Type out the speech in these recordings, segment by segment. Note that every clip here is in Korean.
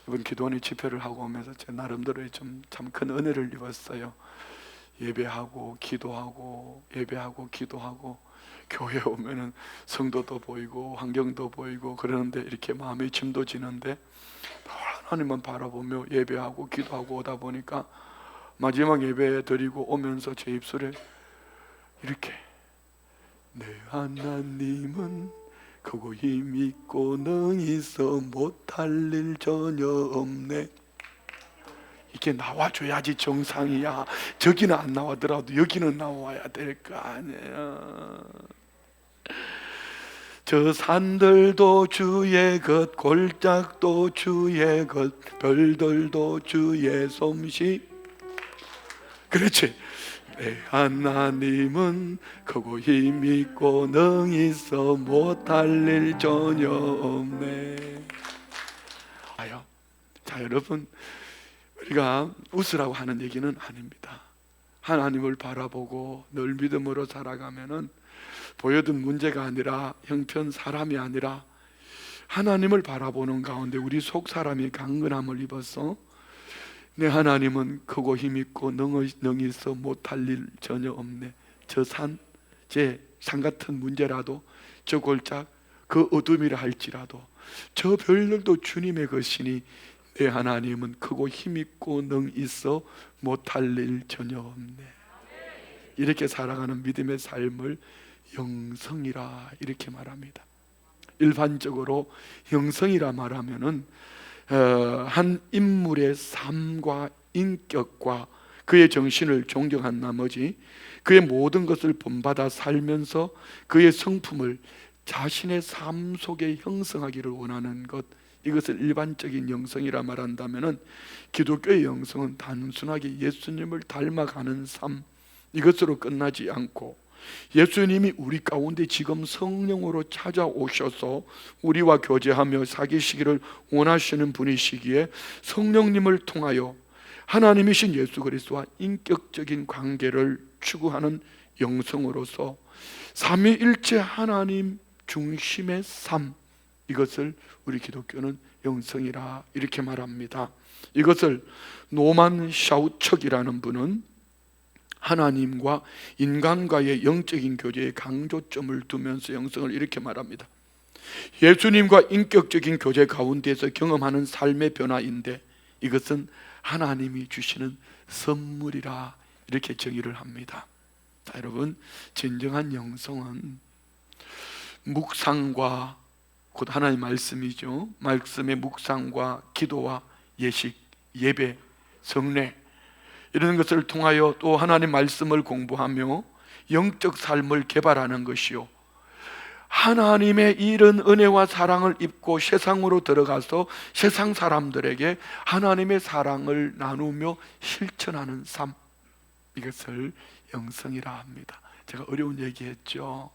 이번 기도원의 집회를 하고 오면서 제 나름대로 좀 참 큰 은혜를 입었어요. 예배하고 기도하고 예배하고 기도하고 교회 오면은 성도도 보이고 환경도 보이고 그러는데 이렇게 마음의 짐도 지는데 하나님만 바라보며 예배하고 기도하고 오다 보니까 마지막 예배 드리고 오면서 제 입술에 이렇게 내 하나님은 크고 힘있고 능히 있어 못할 일 전혀 없네. 이게 나와줘야지 정상이야. 저기는 안 나오더라도 여기는 나와야 될 거 아니에요. 저 산들도 주의 것, 골짜기도 주의 것, 별들도 주의 솜씨. 그렇지. 내 하나님은 크고 힘있고 능히 있어 못할 일 전혀 없네. 자, 여러분, 우리가 웃으라고 하는 얘기는 아닙니다. 하나님을 바라보고 늘 믿음으로 살아가면은 보여든 문제가 아니라 형편 사람이 아니라 하나님을 바라보는 가운데 우리 속 사람이 강건함을 입어서 내 하나님은 크고 힘있고 능히 있어 못할 일 전혀 없네. 저 산, 제 산 같은 문제라도 저 골짝 그 어둠이라 할지라도 저 별들도 주님의 것이니 내 하나님은 크고 힘있고 능히 있어 못할 일 전혀 없네. 이렇게 살아가는 믿음의 삶을 영성이라 이렇게 말합니다. 일반적으로 영성이라 말하면은 한 인물의 삶과 인격과 그의 정신을 존경한 나머지 그의 모든 것을 본받아 살면서 그의 성품을 자신의 삶 속에 형성하기를 원하는 것, 이것을 일반적인 영성이라 말한다면은 기독교의 영성은 단순하게 예수님을 닮아가는 삶, 이것으로 끝나지 않고 예수님이 우리 가운데 지금 성령으로 찾아오셔서 우리와 교제하며 사귀시기를 원하시는 분이시기에 성령님을 통하여 하나님이신 예수 그리스도와 인격적인 관계를 추구하는 영성으로서 삼위일체 하나님 중심의 삶, 이것을 우리 기독교는 영성이라 이렇게 말합니다. 이것을 노만 샤우척이라는 분은 하나님과 인간과의 영적인 교제에 강조점을 두면서 영성을 이렇게 말합니다. 예수님과 인격적인 교제 가운데서 경험하는 삶의 변화인데 이것은 하나님이 주시는 선물이라 이렇게 정의를 합니다. 자, 여러분, 진정한 영성은 묵상과 곧 하나님의 말씀이죠. 말씀의 묵상과 기도와 예식, 예배, 성례 이런 것을 통하여 또 하나님 말씀을 공부하며 영적 삶을 개발하는 것이요, 하나님의 이런 은혜와 사랑을 입고 세상으로 들어가서 세상 사람들에게 하나님의 사랑을 나누며 실천하는 삶, 이것을 영성이라 합니다. 제가 어려운 얘기했죠.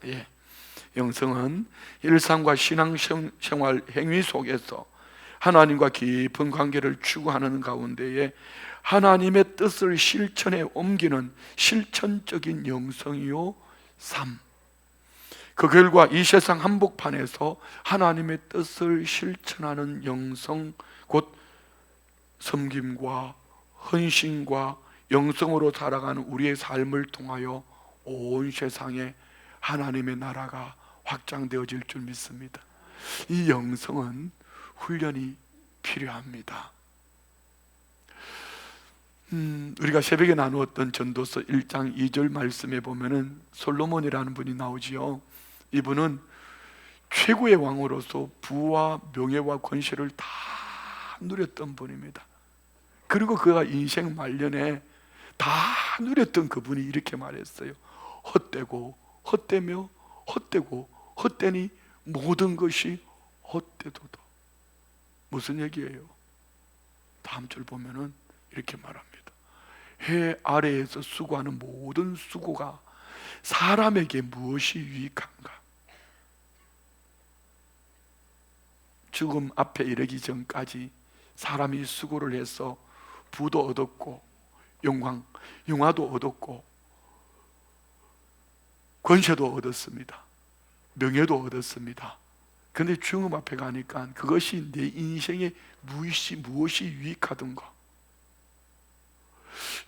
예. 영성은 일상과 신앙생활 행위 속에서 하나님과 깊은 관계를 추구하는 가운데에 하나님의 뜻을 실천에 옮기는 실천적인 영성이요 삶, 그 결과 이 세상 한복판에서 하나님의 뜻을 실천하는 영성, 곧 섬김과 헌신과 영성으로 살아가는 우리의 삶을 통하여 온 세상에 하나님의 나라가 확장되어질 줄 믿습니다. 이 영성은 훈련이 필요합니다. 우리가 새벽에 나누었던 전도서 1장 2절 말씀에 보면은 솔로몬이라는 분이 나오지요. 이분은 최고의 왕으로서 부와 명예와 권세를 다 누렸던 분입니다. 그리고 그가 인생 말년에 다 누렸던 그분이 이렇게 말했어요. 헛되고 헛되며 헛되고 헛되니 모든 것이 헛되도다. 무슨 얘기예요? 다음 절 보면은 이렇게 말합니다. 해 아래에서 수고하는 모든 수고가 사람에게 무엇이 유익한가? 죽음 앞에 이르기 전까지 사람이 수고를 해서 부도 얻었고 영화도 얻었고 권세도 얻었습니다. 명예도 얻었습니다. 근데 죽음 앞에 가니까 그것이 내 인생에 무엇이 유익하던가,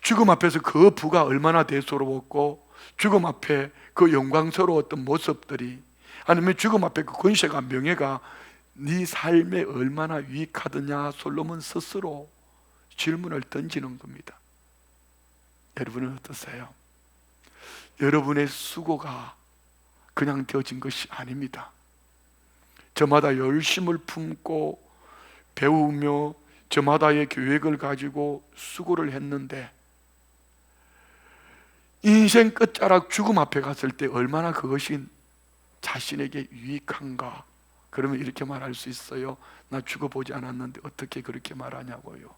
죽음 앞에서 그 부가 얼마나 대수롭고, 죽음 앞에 그 영광스러웠던 모습들이, 아니면 죽음 앞에 그 권세가 명예가 네 삶에 얼마나 유익하더냐, 솔로몬 스스로 질문을 던지는 겁니다. 여러분은 어떠세요? 여러분의 수고가 그냥 되어진 것이 아닙니다. 저마다 열심을 품고 배우며 저마다의 계획을 가지고 수고를 했는데, 인생 끝자락 죽음 앞에 갔을 때 얼마나 그것이 자신에게 유익한가. 그러면 이렇게 말할 수 있어요. 나 죽어보지 않았는데 어떻게 그렇게 말하냐고요.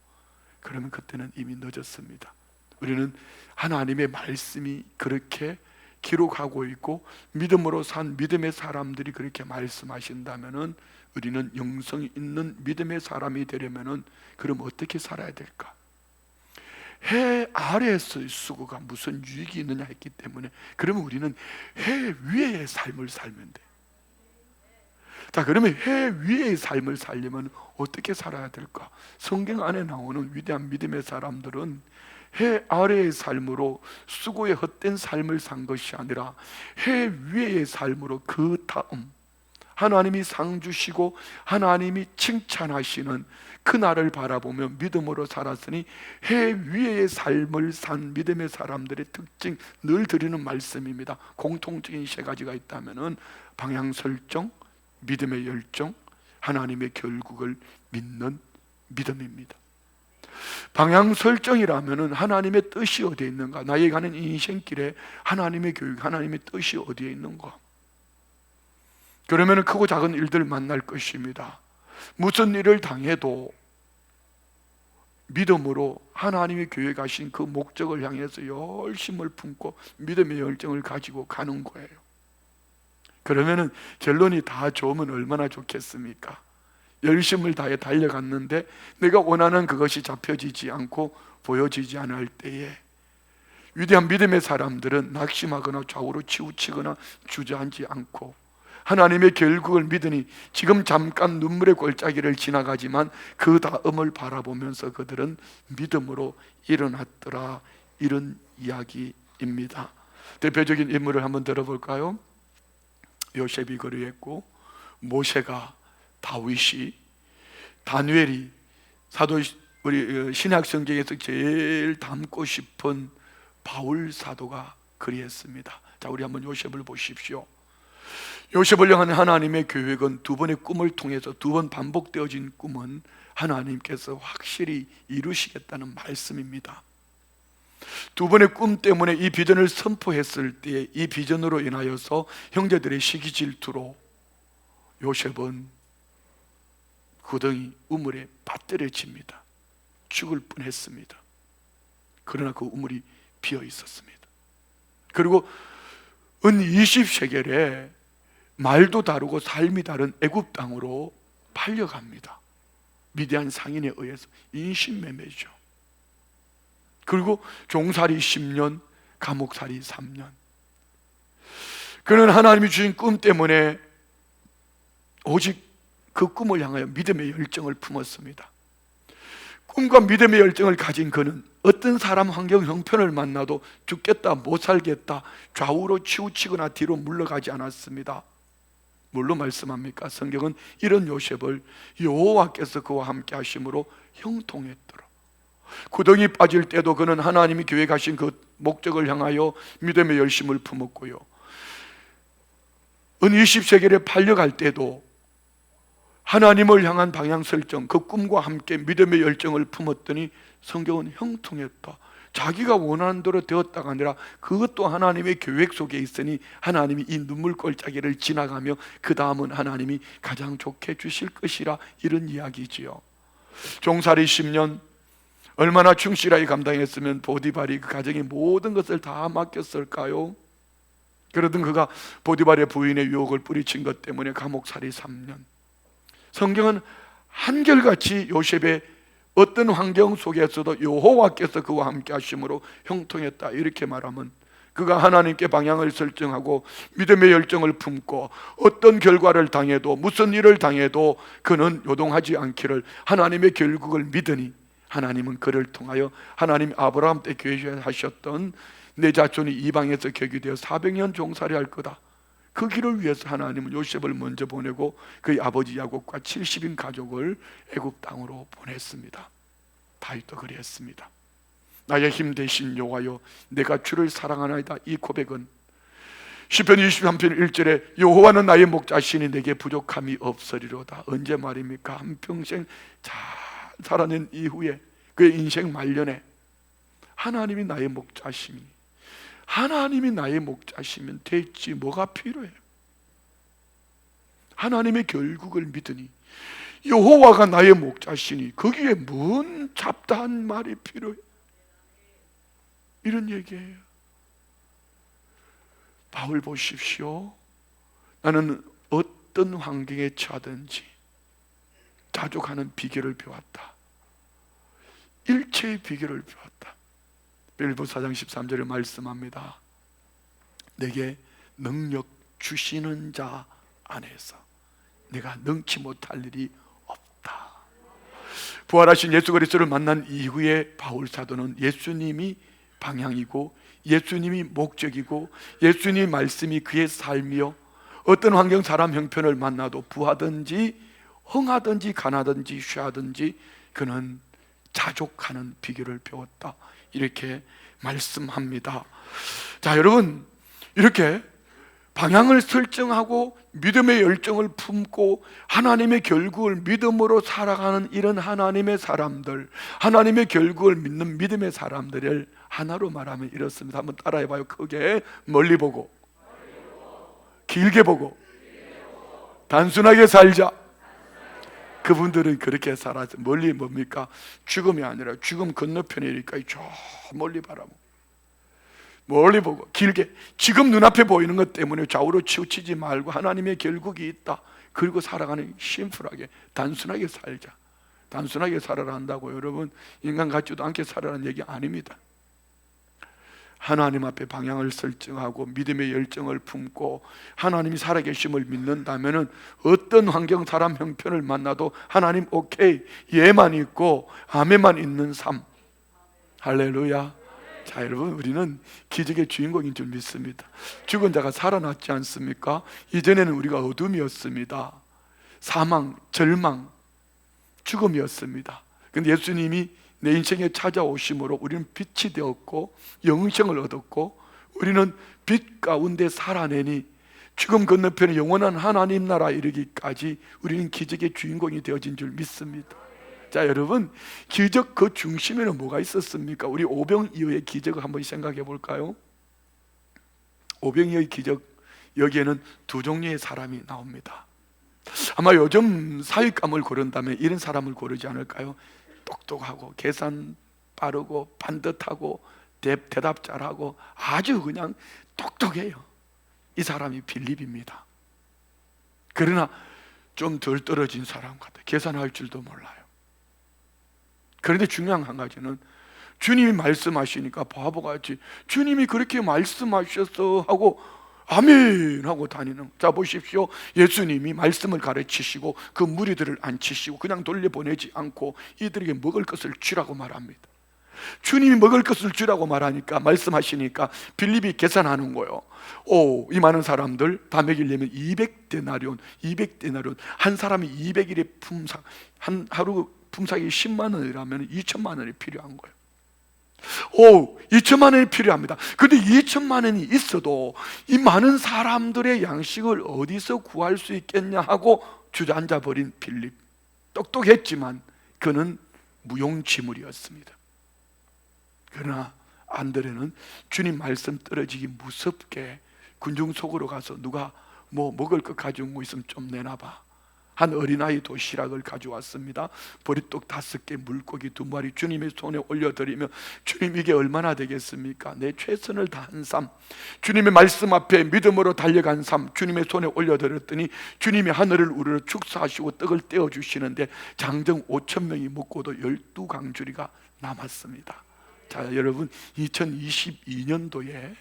그러면 그때는 이미 늦었습니다. 우리는 하나님의 말씀이 그렇게 기록하고 있고 믿음으로 산 믿음의 사람들이 그렇게 말씀하신다면은, 우리는 영성이 있는 믿음의 사람이 되려면은 그럼 어떻게 살아야 될까? 해 아래에서의 수고가 무슨 유익이 있느냐 했기 때문에, 그러면 우리는 해 위에의 삶을 살면 돼. 자, 그러면 해 위에의 삶을 살려면 어떻게 살아야 될까? 성경 안에 나오는 위대한 믿음의 사람들은 해 아래의 삶으로 수고의 헛된 삶을 산 것이 아니라 해 위에의 삶으로 그 다음 하나님이 상 주시고 하나님이 칭찬하시는 그날을 바라보며 믿음으로 살았으니, 해 위에의 삶을 산 믿음의 사람들의 특징, 늘 드리는 말씀입니다. 공통적인 세 가지가 있다면은 방향 설정, 믿음의 열정, 하나님의 결국을 믿는 믿음입니다. 방향 설정이라면은 하나님의 뜻이 어디에 있는가, 나에게 가는 인생길에 하나님의 교육, 하나님의 뜻이 어디에 있는가. 그러면 크고 작은 일들 만날 것입니다. 무슨 일을 당해도 믿음으로 하나님이 계획하신 그 목적을 향해서 열심을 품고 믿음의 열정을 가지고 가는 거예요. 그러면은 결론이 다 좋으면 얼마나 좋겠습니까? 열심을 다해 달려갔는데 내가 원하는 그것이 잡혀지지 않고 보여지지 않을 때에, 위대한 믿음의 사람들은 낙심하거나 좌우로 치우치거나 주저앉지 않고 하나님의 결국을 믿으니 지금 잠깐 눈물의 골짜기를 지나가지만 그 다음을 바라보면서 그들은 믿음으로 일어났더라. 이런 이야기입니다. 대표적인 인물을 한번 들어볼까요? 요셉이 그러했고, 모세가, 다윗이, 다니엘이, 사도, 우리 신약 성경에서 제일 닮고 싶은 바울 사도가 그리했습니다. 자, 우리 한번 요셉을 보십시오. 요셉을 향한 하나님의 계획은 두 번의 꿈을 통해서, 두 번 반복되어진 꿈은 하나님께서 확실히 이루시겠다는 말씀입니다. 두 번의 꿈 때문에 이 비전을 선포했을 때 이 비전으로 인하여서 형제들의 시기 질투로 요셉은 구덩이 우물에 빠뜨려집니다. 죽을 뻔했습니다. 그러나 그 우물이 비어 있었습니다. 그리고 은 20세겔에 말도 다르고 삶이 다른 애굽 땅으로 팔려갑니다. 미디안 상인에 의해서 인신매매죠. 그리고 종살이 10년, 감옥살이 3년. 그는 하나님이 주신 꿈 때문에 오직 그 꿈을 향하여 믿음의 열정을 품었습니다. 꿈과 믿음의 열정을 가진 그는 어떤 사람, 환경, 형편을 만나도 죽겠다, 못 살겠다, 좌우로 치우치거나 뒤로 물러가지 않았습니다. 뭘로 말씀합니까? 성경은 이런 요셉을 여호와께서 그와 함께 하심으로 형통했더라. 구덩이 빠질 때도 그는 하나님이 계획하신 그 목적을 향하여 믿음의 열심을 품었고요, 은 20세겔에 팔려갈 때도 하나님을 향한 방향 설정, 그 꿈과 함께 믿음의 열정을 품었더니 성경은 형통했다. 자기가 원하는 대로 되었다가 아니라 그것도 하나님의 계획 속에 있으니 하나님이 이 눈물골짜기를 지나가며 그 다음은 하나님이 가장 좋게 주실 것이라, 이런 이야기지요. 종살이 10년, 얼마나 충실하게 감당했으면 보디발이 그 가정의 모든 것을 다 맡겼을까요? 그러던 그가 보디발의 부인의 유혹을 뿌리친 것 때문에 감옥살이 3년. 성경은 한결같이 요셉의 어떤 환경 속에서도 여호와께서 그와 함께 하심으로 형통했다, 이렇게 말하면 그가 하나님께 방향을 설정하고 믿음의 열정을 품고 어떤 결과를 당해도 무슨 일을 당해도 그는 요동하지 않기를 하나님의 결국을 믿으니 하나님은 그를 통하여 하나님 아브라함 때 계획하셨던 내 자손이 이방에서 계기되어 400년 종살이 할 거다. 그 길을 위해서 하나님은 요셉을 먼저 보내고 그의 아버지 야곱과 70인 가족을 애굽 땅으로 보냈습니다. 다윗도 그랬습니다. 나의 힘 되신 여호와여, 내가 주를 사랑하나이다. 이 고백은 시편 23편 1절에 여호와는 나의 목자시니 내게 부족함이 없으리로다. 언제 말입니까? 한평생 잘 살아낸 이후에 그의 인생 말년에 하나님이 나의 목자시니, 하나님이 나의 목자시면 됐지 뭐가 필요해요? 하나님의 결국을 믿으니 여호와가 나의 목자시니 거기에 뭔 잡다한 말이 필요해요? 이런 얘기예요. 바울 보십시오. 나는 어떤 환경에 처하든지 자족하는 비결을 배웠다. 일체의 비결을 배웠다. 빌립보 4장 13절에 말씀합니다. 내게 능력 주시는 자 안에서 내가 능치 못할 일이 없다. 부활하신 예수 그리스도를 만난 이후에 바울 사도는 예수님이 방향이고 예수님이 목적이고 예수님 말씀이 그의 삶이요, 어떤 환경 사람 형편을 만나도 부하든지 흥하든지 가나든지 쉬하든지 그는 자족하는 비결을 배웠다. 이렇게 말씀합니다. 자, 여러분, 이렇게 방향을 설정하고 믿음의 열정을 품고 하나님의 결국을 믿음으로 살아가는 이런 하나님의 사람들, 하나님의 결국을 믿는 믿음의 사람들을 하나로 말하면 이렇습니다. 한번 따라해봐요. 크게 멀리 보고 길게 보고 단순하게 살자. 그분들은 그렇게 살아서 멀리 뭡니까? 죽음이 아니라 죽음 건너편이니까 저 멀리 바라보고 멀리 보고 길게, 지금 눈앞에 보이는 것 때문에 좌우로 치우치지 말고 하나님의 결국이 있다. 그리고 살아가는 심플하게 단순하게 살자. 단순하게 살아라 한다고 여러분 인간 같지도 않게 살아라는 얘기 아닙니다. 하나님 앞에 방향을 설정하고 믿음의 열정을 품고 하나님이 살아계심을 믿는다면 어떤 환경 사람 형편을 만나도 하나님 오케이, 예만 있고 아멘만 있는 삶. 할렐루야. 자, 여러분, 우리는 기적의 주인공인 줄 믿습니다. 죽은 자가 살아났지 않습니까? 이전에는 우리가 어둠이었습니다. 사망, 절망, 죽음이었습니다. 그런데 예수님이 내 인생에 찾아오심으로 우리는 빛이 되었고 영생을 얻었고 우리는 빛 가운데 살아내니 죽음 건너편에 영원한 하나님 나라 이르기까지 우리는 기적의 주인공이 되어진 줄 믿습니다. 자, 여러분, 기적 그 중심에는 뭐가 있었습니까? 우리 오병이어의 기적을 한번 생각해 볼까요? 오병이어의 기적, 여기에는 두 종류의 사람이 나옵니다. 아마 요즘 사윗감을 고른다면 이런 사람을 고르지 않을까요? 똑똑하고 계산 빠르고 반듯하고 대답 잘하고 아주 그냥 똑똑해요. 이 사람이 빌립입니다. 그러나 좀 덜 떨어진 사람 같아요. 계산할 줄도 몰라요. 그런데 중요한 한 가지는 주님이 말씀하시니까 바보같이 주님이 그렇게 말씀하셨어 하고 아멘 하고 다니는. 자, 보십시오. 예수님이 말씀을 가르치시고 그 무리들을 안 치시고 그냥 돌려보내지 않고 이들에게 먹을 것을 주라고 말합니다. 주님이 먹을 것을 주라고 말하니까, 말씀하시니까 빌립이 계산하는 거예요. 오, 이 많은 사람들 다 먹이려면 200데나리온 한 사람이 200일의 품삯, 한 하루 품삯이 10만 원이라면 2천만 원이 필요한 거예요. 오, 2천만 원이 필요합니다. 그런데 2천만 원이 있어도 이 많은 사람들의 양식을 어디서 구할 수 있겠냐 하고 주저앉아 버린 빌립. 똑똑했지만 그는 무용지물이었습니다. 그러나 안드레는 주님 말씀 떨어지기 무섭게 군중 속으로 가서 누가 뭐 먹을 것 가지고 온 거 있으면 좀 내놔봐. 한 어린아이 도시락을 가져왔습니다. 보리떡 5개, 물고기 2마리 주님의 손에 올려드리며, 주님 이게 얼마나 되겠습니까? 내 최선을 다한 삶, 주님의 말씀 앞에 믿음으로 달려간 삶 주님의 손에 올려드렸더니 주님이 하늘을 우러러 축사하시고 떡을 떼어주시는데 장정 5,000명이 먹고도 12강주리가 남았습니다. 자, 여러분 2022년도에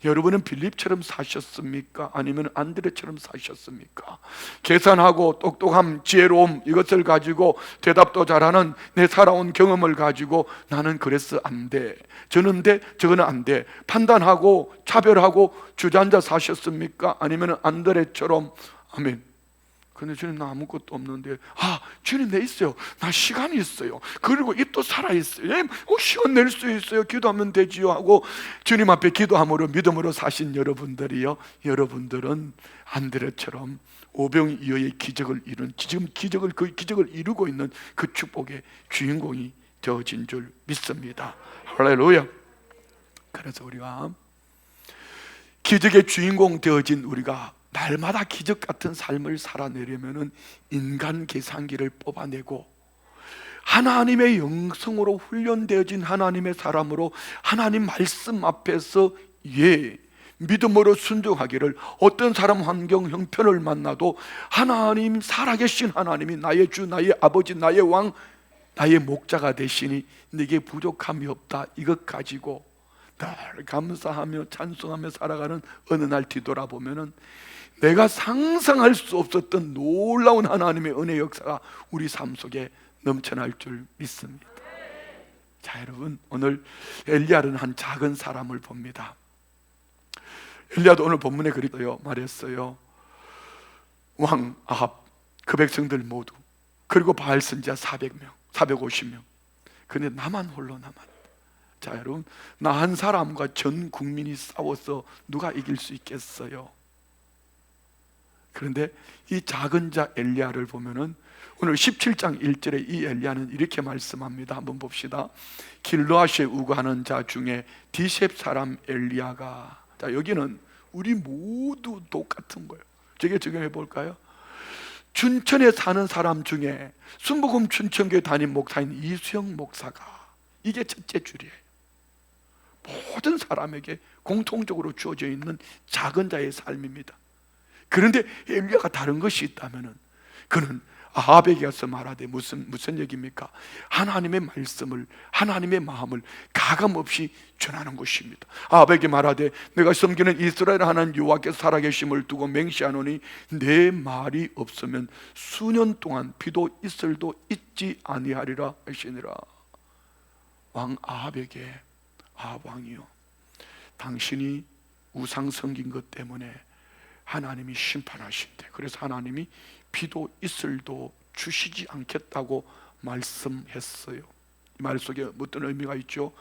여러분은 빌립처럼 사셨습니까? 아니면 안드레처럼 사셨습니까? 계산하고 똑똑함, 지혜로움 이것을 가지고 대답도 잘하는 내 살아온 경험을 가지고 나는 그래서 안 돼, 저는 돼, 저거는 안 돼 판단하고 차별하고 주저앉아 사셨습니까? 아니면 안드레처럼 아멘, 근데 주님 나 아무것도 없는데, 아 주님 내 있어요, 나 시간이 있어요, 그리고 입도 살아있어요, 시간 낼 수 있어요, 기도하면 되지요 하고 주님 앞에 기도함으로 믿음으로 사신 여러분들이요, 여러분들은 안드레처럼 오병이어의 기적을 이룬, 지금 그 기적을 이루고 있는 그 축복의 주인공이 되어진 줄 믿습니다. 할렐루야. 그래서 우리가 기적의 주인공 되어진 우리가 날마다 기적 같은 삶을 살아내려면 인간 계산기를 뽑아내고 하나님의 영성으로 훈련되어진 하나님의 사람으로 하나님 말씀 앞에서 믿음으로 순종하기를, 어떤 사람 환경 형편을 만나도 하나님, 살아계신 하나님이 나의 주, 나의 아버지, 나의 왕, 나의 목자가 되시니 내게 부족함이 없다, 이것 가지고 늘 감사하며 찬송하며 살아가는 어느 날 뒤돌아보면은 내가 상상할 수 없었던 놀라운 하나님의 은혜 역사가 우리 삶 속에 넘쳐날 줄 믿습니다. 자, 여러분 오늘 엘리야는 한 작은 사람을 봅니다. 엘리야도 오늘 본문에 그랬어요. 말했어요. 왕 아합, 그 백성들 모두, 그리고 바알 선지자 400명, 450명. 근데 나만 홀로 남았다. 자, 여러분 나 한 사람과 전 국민이 싸워서 누가 이길 수 있겠어요? 그런데 이 작은 자 엘리야를 보면은 오늘 17장 1절에 이 엘리야는 이렇게 말씀합니다. 한번 봅시다. 길르앗에 우거하는 자 중에 디셉 사람 엘리야가, 자 여기는 우리 모두 똑같은 거예요. 저게 적용해 볼까요? 춘천에 사는 사람 중에 순복음 춘천교회 담임 목사인 이수영 목사가, 이게 첫째 줄이에요. 모든 사람에게 공통적으로 주어져 있는 작은 자의 삶입니다. 그런데 엘리야가 다른 것이 있다면은 그는 아합에게 가서 말하되 무슨 얘기입니까? 하나님의 말씀을, 하나님의 마음을 가감없이 전하는 것입니다. 아합에게 말하되 내가 섬기는 이스라엘 하나님 여호와께서 살아계심을 두고 맹세하노니 내 말이 없으면 수년 동안 비도 이슬도 있지 아니하리라 하시니라. 왕 아합에게, 아합 왕이요, 당신이 우상 섬긴 것 때문에 하나님이 심판하신대. 그래서 하나님이 비도 이슬도 주시지 않겠다고 말씀했어요. 이 말 속에 어떤 의미가 있죠?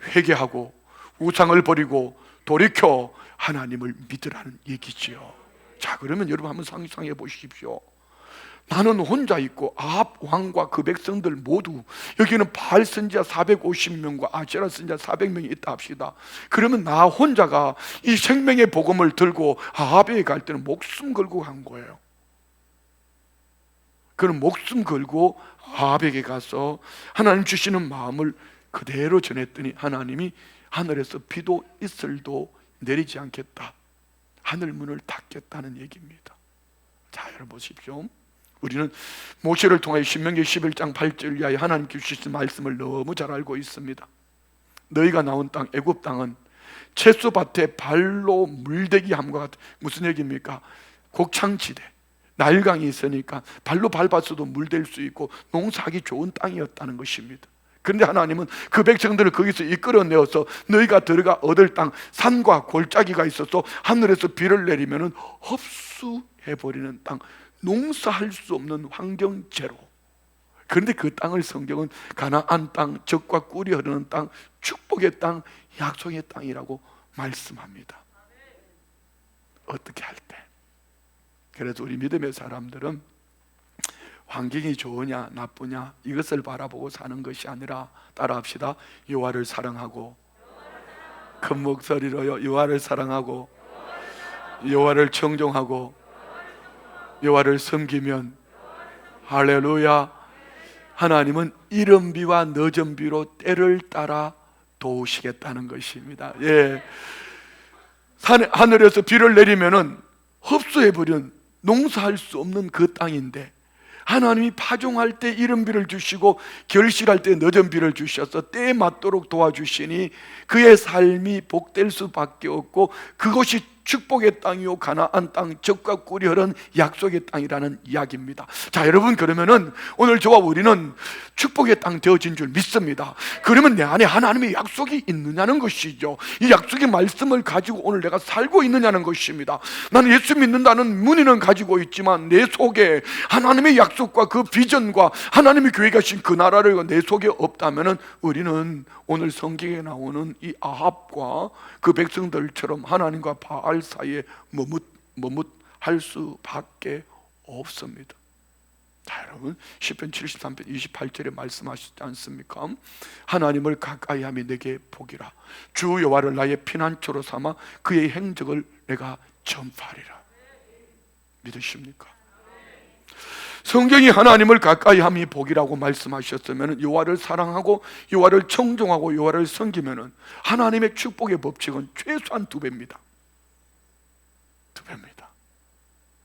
회개하고 우상을 버리고 돌이켜 하나님을 믿으라는 얘기지요. 자, 그러면 여러분 한번 상상해 보십시오. 나는 혼자 있고 아합 왕과 그 백성들 모두, 여기는 바알 선지자 450명과 아세라 선지자 400명이 있다 합시다. 그러면 나 혼자가 이 생명의 복음을 들고 아합에게 갈 때는 목숨 걸고 간 거예요. 그럼 목숨 걸고 아합에게 가서 하나님 주시는 마음을 그대로 전했더니 하나님이 하늘에서 비도 이슬도 내리지 않겠다, 하늘 문을 닫겠다는 얘기입니다. 자, 여러분 보십시오. 우리는 모세를 통해 신명기 11장 8절 이하의 하나님께 주신 말씀을 너무 잘 알고 있습니다. 너희가 나온 땅 애굽 땅은 채소밭에 발로 물대기 함과 같은, 무슨 얘기입니까? 곡창지대, 나일강이 있으니까 발로 밟았어도 물댈 수 있고 농사하기 좋은 땅이었다는 것입니다. 그런데 하나님은 그 백성들을 거기서 이끌어내어서 너희가 들어가 얻을 땅, 산과 골짜기가 있어서 하늘에서 비를 내리면 흡수해버리는 땅, 농사할 수 없는 환경제로. 그런데 그 땅을 성경은 가나안 땅, 젖과 꿀이 흐르는 땅, 축복의 땅, 약속의 땅이라고 말씀합니다. 어떻게 할 때? 그래서 우리 믿음의 사람들은 환경이 좋으냐 나쁘냐 이것을 바라보고 사는 것이 아니라, 따라합시다. 여호와를 사랑하고, 큰 목소리로요, 여호와를 사랑하고 여호와를 청종하고 여호와를 섬기면, 할렐루야, 하나님은 이른 비와 늦은 비로 때를 따라 도우시겠다는 것입니다. 예, 하늘에서 비를 내리면은 흡수해버린 농사할 수 없는 그 땅인데 하나님이 파종할 때 이른 비를 주시고 결실할 때 늦은 비를 주셔서 때에 맞도록 도와주시니 그의 삶이 복될 수밖에 없고 그것이 축복의 땅이요 가나안 땅 젖과 꿀이 흐른 약속의 땅이라는 이야기입니다. 자, 여러분, 그러면은 오늘 저와 우리는 축복의 땅 되어진 줄 믿습니다. 그러면 내 안에 하나님의 약속이 있느냐는 것이죠. 이 약속의 말씀을 가지고 오늘 내가 살고 있느냐는 것입니다. 나는 예수 믿는다는 문의는 가지고 있지만 내 속에 하나님의 약속과 그 비전과 하나님의 교회가 신 그 나라를 내 속에 없다면은 우리는 오늘 성경에 나오는 이 아합과 그 백성들처럼 하나님과 바알 사이에 머뭇할 수밖에 없습니다. 자, 여러분, 시편 73편 28절에 말씀하시지 않습니까? 하나님을 가까이 하며 내게 복이라. 주 여호와를 나의 피난처로 삼아 그의 행적을 내가 전파하리라. 믿으십니까? 성경이 하나님을 가까이 함이 복이라고 말씀하셨으면, 여호와를 사랑하고 여호와를 청종하고 여호와를 섬기면은 하나님의 축복의 법칙은 최소한 2배입니다. 2배입니다.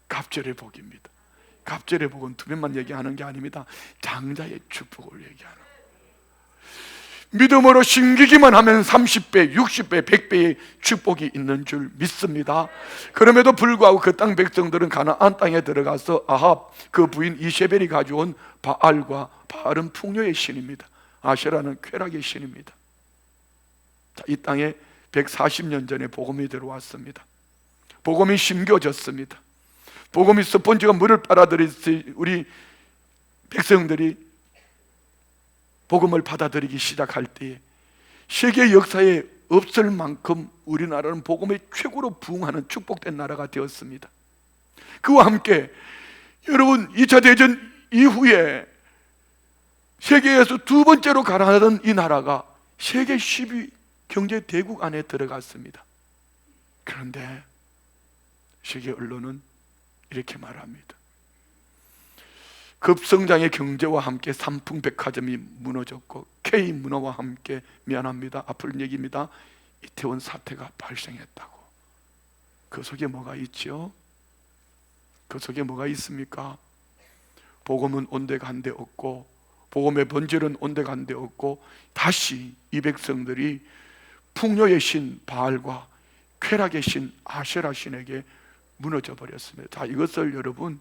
갑절의 복입니다. 갑절의 복은 2배만 얘기하는 게 아닙니다. 장자의 축복을 얘기하는, 믿음으로 심기기만 하면 30배, 60배, 100배의 축복이 있는 줄 믿습니다. 그럼에도 불구하고 그 땅 백성들은 가나안 땅에 들어가서 아합, 그 부인 이세벨이 가져온 바알과, 바알은 풍요의 신입니다. 아세라는 쾌락의 신입니다. 자, 이 땅에 140년 전에 복음이 들어왔습니다. 복음이 심겨졌습니다. 복음이 스펀지가 물을 빨아들이듯이 우리 백성들이 복음을 받아들이기 시작할 때에 세계 역사에 없을 만큼 우리나라는 복음의 최고로 부흥하는 축복된 나라가 되었습니다. 그와 함께 여러분, 2차 대전 이후에 세계에서 2번째로 가난하던 이 나라가 세계 10위 경제 대국 안에 들어갔습니다. 그런데 세계 언론은 이렇게 말합니다. 급성장의 경제와 함께 삼풍백화점이 무너졌고 K문화와 함께, 미안합니다, 아플 얘기입니다, 이태원 사태가 발생했다고. 그 속에 뭐가 있죠? 그 속에 뭐가 있습니까? 복음은 온데간데 없고 복음의 본질은 온데간데 없고 다시 이 백성들이 풍요의 신 바알과 쾌락의 신 아세라 신에게 무너져 버렸습니다. 자, 이것을 여러분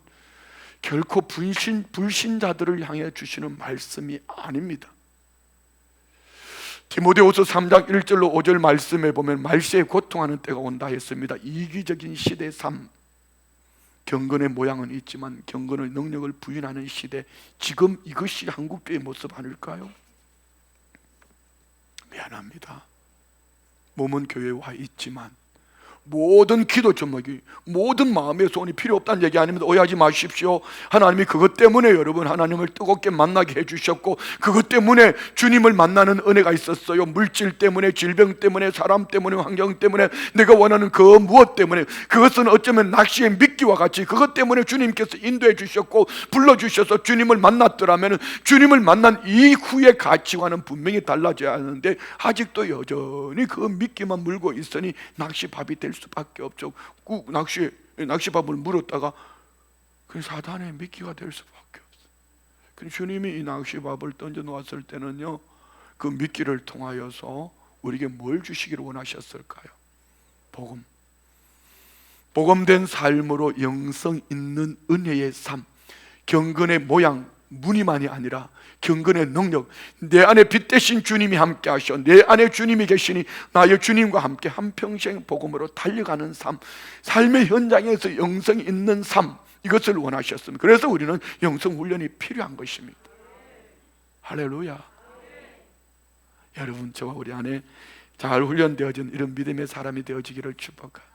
결코 불신자들을 향해 주시는 말씀이 아닙니다. 디모데후서 3장 1절로 5절 말씀에 보면 말세에 고통하는 때가 온다 했습니다. 이기적인 시대 3, 경건의 모양은 있지만 경건의 능력을 부인하는 시대, 지금 이것이 한국교회의 모습 아닐까요? 미안합니다. 몸은 교회에 와 있지만 모든 기도 제목이, 모든 마음의 소원이 필요 없다는 얘기 아닙니다. 오해하지 마십시오. 하나님이 그것 때문에 여러분 하나님을 뜨겁게 만나게 해주셨고, 그것 때문에 주님을 만나는 은혜가 있었어요. 물질 때문에, 질병 때문에, 사람 때문에, 환경 때문에, 내가 원하는 그 무엇 때문에, 그것은 어쩌면 낚시의 미끼와 같이 그것 때문에 주님께서 인도해 주셨고 불러주셔서 주님을 만났더라면 주님을 만난 이후의 가치관은 분명히 달라져야 하는데 아직도 여전히 그 미끼만 물고 있으니 낚시밥이 될 수밖에 없죠. 낚시밥을 물었다가 그 사단의 미끼가 될 수밖에 없어요. 근데 주님이 이 낚시밥을 던져 놓았을 때는요, 그 미끼를 통하여서 우리에게 뭘 주시기를 원하셨을까요? 복음. 복음된 삶으로 영성 있는 은혜의 삶, 경건의 모양, 무늬만이 아니라 경건의 능력, 내 안에 빛 대신 주님이 함께 하셔, 내 안에 주님이 계시니 나의 주님과 함께 한평생 복음으로 달려가는 삶, 삶의 현장에서 영성 있는 삶, 이것을 원하셨습니다. 그래서 우리는 영성 훈련이 필요한 것입니다. 할렐루야. 여러분, 저와 우리 안에 잘 훈련되어진 이런 믿음의 사람이 되어지기를 축복합니다.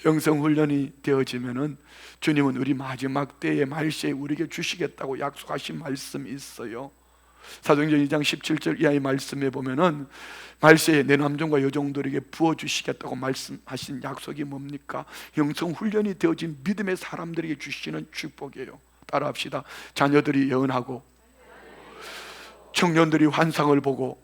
영성 훈련이 되어지면은 주님은 우리 마지막 때의 말세에 우리에게 주시겠다고 약속하신 말씀이 있어요. 사도행전 2장 17절 이하의 말씀에 보면은 말세에 내 남종과 여종들에게 부어주시겠다고 말씀하신 약속이 뭡니까? 영성 훈련이 되어진 믿음의 사람들에게 주시는 축복이에요. 따라합시다. 자녀들이 예언하고, 청년들이 환상을 보고,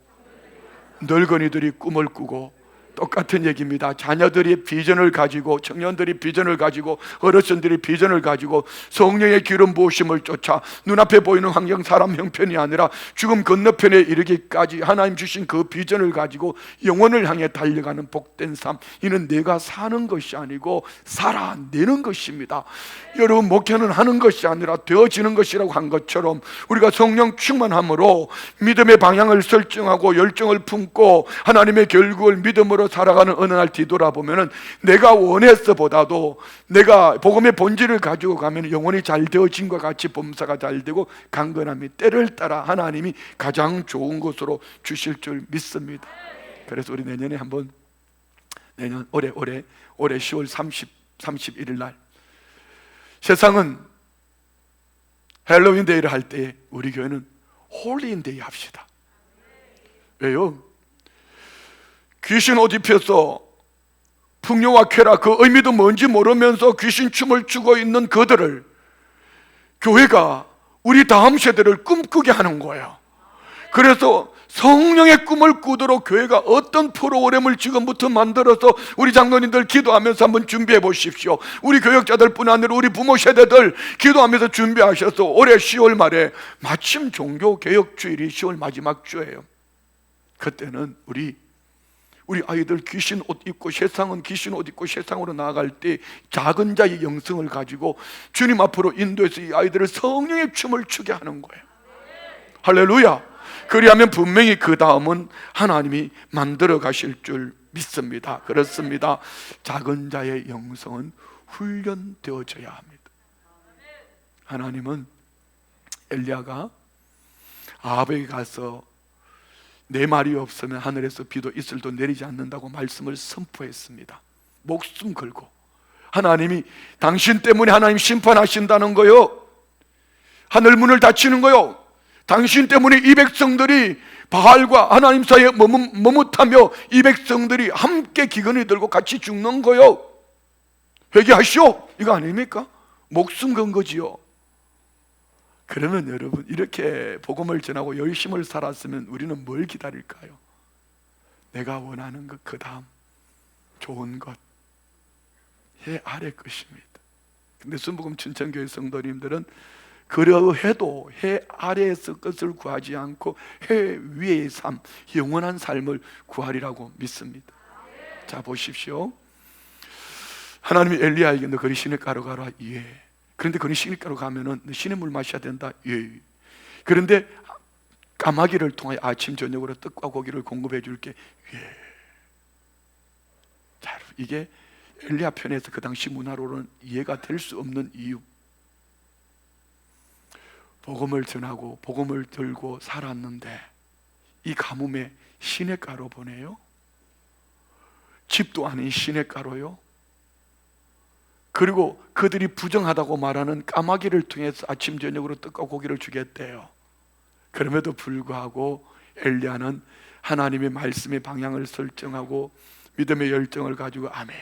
늙은이들이 꿈을 꾸고, 똑같은 얘기입니다. 자녀들이 비전을 가지고, 청년들이 비전을 가지고, 어르신들이 비전을 가지고 성령의 기름 부으심을 쫓아 눈앞에 보이는 환경, 사람 형편이 아니라 죽음 건너편에 이르기까지 하나님 주신 그 비전을 가지고 영혼을 향해 달려가는 복된 삶, 이는 내가 사는 것이 아니고 살아내는 것입니다. 여러분, 목회는 하는 것이 아니라 되어지는 것이라고 한 것처럼 우리가 성령 충만함으로 믿음의 방향을 설정하고 열정을 품고 하나님의 결국을 믿음으로 살아가는 어느 날 뒤돌아보면은 내가 원해서보다도 내가 복음의 본질을 가지고 가면 영혼이 잘 되어진과 같이 범사가 잘 되고 강건함이 때를 따라 하나님이 가장 좋은 것으로 주실 줄 믿습니다. 그래서 우리 내년에 한번, 올해 10월 31일 날, 세상은 헬로윈 데이를 할 때 우리 교회는 홀리인 데이 합시다. 왜요? 귀신 옷 입혀서 풍요와 쾌락, 그 의미도 뭔지 모르면서 귀신 춤을 추고 있는 그들을 교회가 우리 다음 세대를 꿈꾸게 하는 거예요. 그래서 성령의 꿈을 꾸도록 교회가 어떤 프로그램을 지금부터 만들어서 우리 장로님들 기도하면서 한번 준비해 보십시오. 우리 교역자들 뿐 아니라 우리 부모 세대들 기도하면서 준비하셔서 올해 10월 말에 마침 종교개혁주일이 10월 마지막 주예요. 그때는 우리 아이들 귀신 옷 입고, 세상은 귀신 옷 입고 세상으로 나아갈 때 작은 자의 영성을 가지고 주님 앞으로 인도해서 이 아이들을 성령의 춤을 추게 하는 거예요. 할렐루야. 그리하면 분명히 그 다음은 하나님이 만들어 가실 줄 믿습니다. 그렇습니다. 작은 자의 영성은 훈련되어져야 합니다. 하나님은 엘리야가 아합에게 가서 내 말이 없으면 하늘에서 비도 이슬도 내리지 않는다고 말씀을 선포했습니다. 목숨 걸고. 하나님이 당신 때문에 하나님 심판하신다는 거요, 하늘 문을 닫히는 거요, 당신 때문에 이 백성들이 바알과 하나님 사이에 머뭇하며 이 백성들이 함께 기근이 들고 같이 죽는 거요, 회개하시오, 이거 아닙니까? 목숨 건 거지요. 그러면 여러분, 이렇게 복음을 전하고 열심을 살았으면 우리는 뭘 기다릴까요? 내가 원하는 것, 그 다음 좋은 것, 해 아래 것입니다. 근데 순복음 춘천교회 성도님들은 그러해도 해 아래에서 것을 구하지 않고 해 위의 삶, 영원한 삶을 구하리라고 믿습니다. 자, 보십시오. 하나님이 엘리야에게 너 그리 시냇가로 가라. 예. 그런데 그리 시냇가로 가면은 너 시냇물 마셔야 된다. 예. 그런데 까마귀를 통하여 아침 저녁으로 떡과 고기를 공급해 줄게. 예. 자, 이게 엘리야 편에서 그 당시 문화로는 이해가 될 수 없는 이유. 복음을 전하고 복음을 들고 살았는데 이 가뭄에 시냇가로 보내요? 집도 아닌 시냇가로요? 그리고 그들이 부정하다고 말하는 까마귀를 통해서 아침 저녁으로 떡과 고기를 주겠대요. 그럼에도 불구하고 엘리야는 하나님의 말씀의 방향을 설정하고 믿음의 열정을 가지고 아멘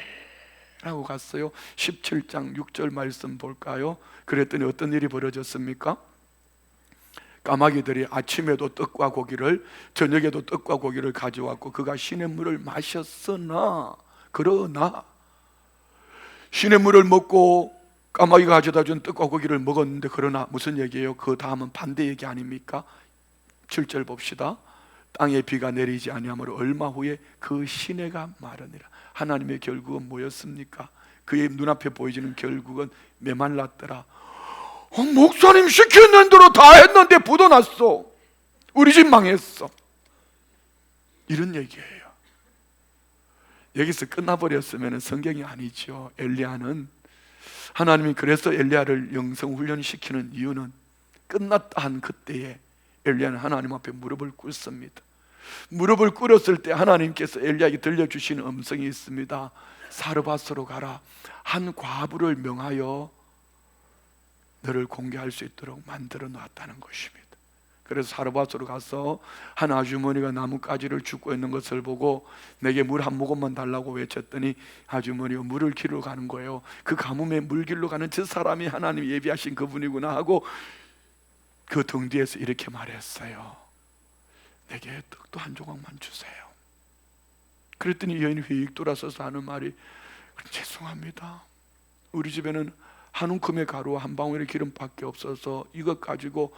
라고 갔어요. 17장 6절 말씀 볼까요? 그랬더니 어떤 일이 벌어졌습니까? 까마귀들이 아침에도 떡과 고기를, 저녁에도 떡과 고기를 가져왔고 그가 시냇물을 마셨으나, 그러나 시냇물을 먹고 까마귀가 가져다 준 떡과 고기를 먹었는데, 그러나 무슨 얘기예요? 그 다음은 반대 얘기 아닙니까? 7절 봅시다. 땅에 비가 내리지 아니하므로 얼마 후에 그 시내가 마르니라. 하나님의 결국은 뭐였습니까? 그의 눈앞에 보여지는 결국은 메말랐더라. 목사님 시키는 대로 다 했는데 부도 났어. 우리 집 망했어. 이런 얘기예요. 여기서 끝나버렸으면 성경이 아니죠. 엘리야는, 하나님이 그래서 엘리야를 영성 훈련시키는 이유는 끝났다 한 그때에 엘리야는 하나님 앞에 무릎을 꿇습니다. 무릎을 꿇었을 때 하나님께서 엘리야에게 들려주시는 음성이 있습니다. 사르밧으로 가라. 한 과부를 명하여 너를 공개할 수 있도록 만들어 놨다는 것입니다. 그래서 사르밧으로 가서 한 아주머니가 나뭇가지를 줍고 있는 것을 보고 내게 물 한 모금만 달라고 외쳤더니 아주머니가 물을 길러 가는 거예요. 그 가뭄에 물 길러 가는 저 사람이 하나님 예비하신 그분이구나 하고 그 등 뒤에서 이렇게 말했어요. 내게 떡도 한 조각만 주세요. 그랬더니 여인이 휙 돌아서서 하는 말이, 죄송합니다, 우리 집에는 한 움큼의 가루 한 방울의 기름밖에 없어서 이것 가지고